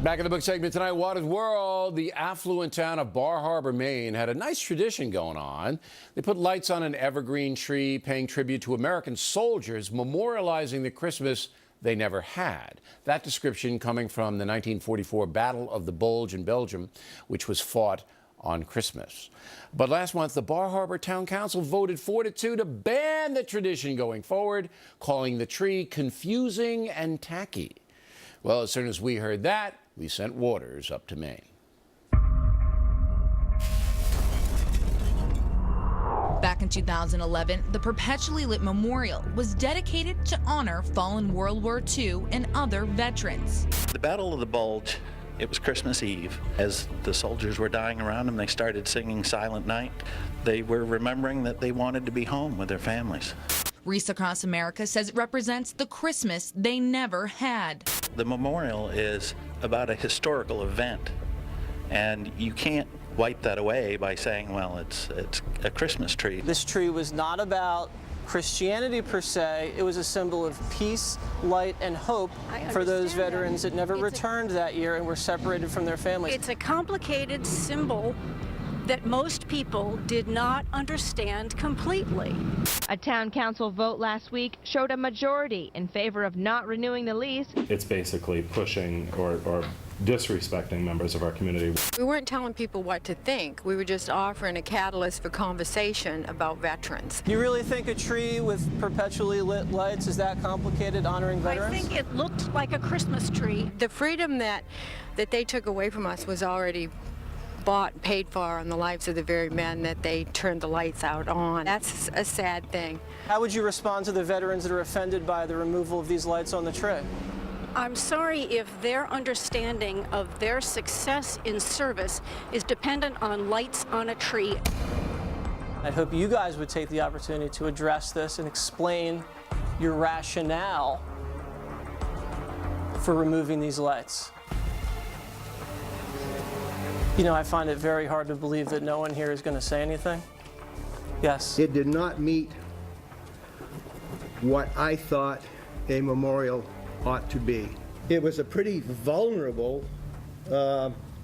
Back in the book segment tonight, Water's World, the affluent town of Bar Harbor, Maine, had a nice tradition going on. They put lights on an evergreen tree, paying tribute to American soldiers, memorializing the Christmas they never had. That description coming from the 1944 Battle of the Bulge in Belgium, which was fought on Christmas. But last month, the Bar Harbor Town Council voted 4-2 to ban the tradition going forward, calling the tree confusing and tacky. Well, as soon as we heard that, we sent Waters up to Maine. Back in 2011, the perpetually lit memorial was dedicated to honor fallen World War II and other veterans. The Battle of the Bulge, it was Christmas Eve. As the soldiers were dying around them, they started singing Silent Night. They were remembering that they wanted to be home with their families. Wreaths Across America says it represents the Christmas they never had. The memorial is about a historical event, and you can't wipe that away by saying, well, it's a Christmas tree. This tree was not about Christianity per se. It was a symbol of peace, light, and hope for those veterans that never returned that year and were separated from their families. It's a complicated symbol that most people did not understand completely. A town council vote last week showed a majority in favor of not renewing the lease. It's basically pushing or disrespecting members of our community. We weren't telling people what to think. We were just offering a catalyst for conversation about veterans. You really think a tree with perpetually lit lights is that complicated, honoring veterans? I think it looked like a Christmas tree. The freedom that they took away from us was already bought and paid for on the lives of the very men that they turned the lights out on. That's a sad thing. How would you respond to the veterans that are offended by the removal of these lights on the tree? I'm sorry if their understanding of their success in service is dependent on lights on a tree. I hope you guys would take the opportunity to address this and explain your rationale for removing these lights. You know, I find it very hard to believe that no one here is going to say anything. Yes? It did not meet what I thought a memorial ought to be. It was a pretty vulnerable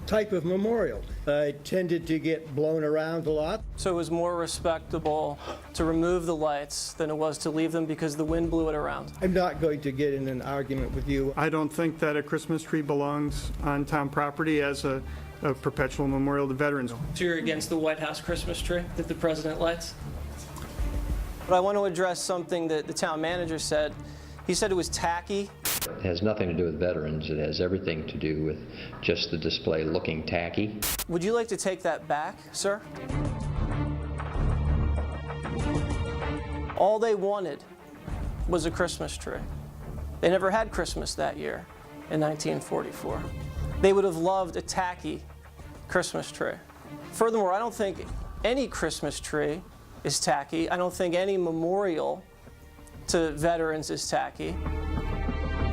type of memorial. It tended to get blown around a lot. So it was more respectable to remove the lights than it was to leave them because the wind blew it around. I'm not going to get in an argument with you. I don't think that a Christmas tree belongs on town property as a perpetual memorial to veterans. So you're against the White House Christmas tree that the president lights? But I want to address something that the town manager said. He said it was tacky. It has nothing to do with veterans. It has everything to do with just the display looking tacky. Would you like to take that back, sir? All they wanted was a Christmas tree. They never had Christmas that year in 1944. They would have loved a tacky Christmas tree. Furthermore, I don't think any Christmas tree is tacky. I don't think any memorial to veterans is tacky.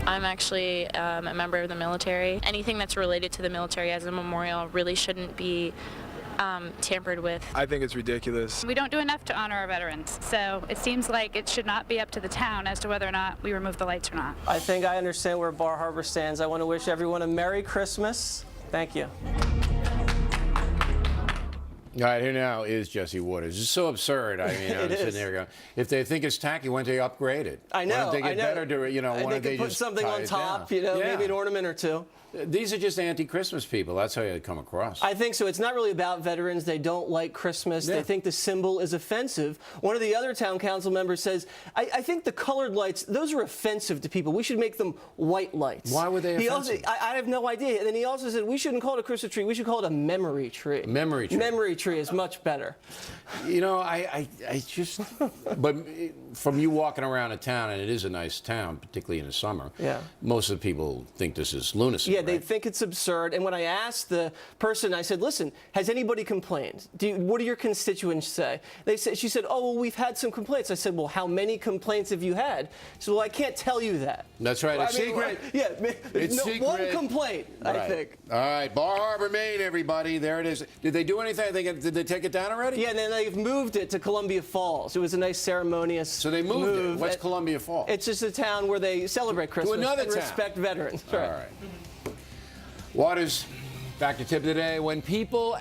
I'm actually a member of the military. Anything that's related to the military as a memorial really shouldn't be tampered with. I think it's ridiculous. We don't do enough to honor our veterans, so it seems like it should not be up to the town as to whether or not we remove the lights or not. I think I understand where Bar Harbor stands. I want to wish everyone a Merry Christmas. Thank you. All right, here now is Jesse Waters. It's so absurd. I mean, I'm sitting there going, if they think it's tacky, why don't they upgrade it? I know. Why don't they get better to it? You know, why don't they put just something tie on it top, down? you know, Yeah. maybe an ornament or two. These are just anti-Christmas people. That's how you come across. I think so. It's not really about veterans. They don't like Christmas. Yeah. They think the symbol is offensive. One of the other town council members says, I think the colored lights, those are offensive to people. We should make them white lights. Why were they offensive? I have no idea. And then he also said, we shouldn't call it a Christmas tree. We should call it a memory tree. Memory tree. Memory tree is much better. You know, I just, but from you walking around a town, and it is a nice town, particularly in the summer, yeah, most of the people think this is lunacy. Yeah, right? they think it's absurd. And when I asked the person, I said, listen, has anybody complained? What do your constituents say? She said, oh, well, we've had some complaints. I said, well, how many complaints have you had? She said, well, I can't tell you that. That's right. It's secret. Yeah, it's no, secret. One complaint, right. I think. All right, Bar Harbor, Maine, everybody. There it is. Did they do anything? Did they take it down already? Yeah, and then they've moved it to Columbia Falls. It was a nice ceremonious So they moved it. What's Columbia Falls? It's just a town where they celebrate Christmas to another and town. Respect veterans. All right. right. Waters, back to tip of the day. When people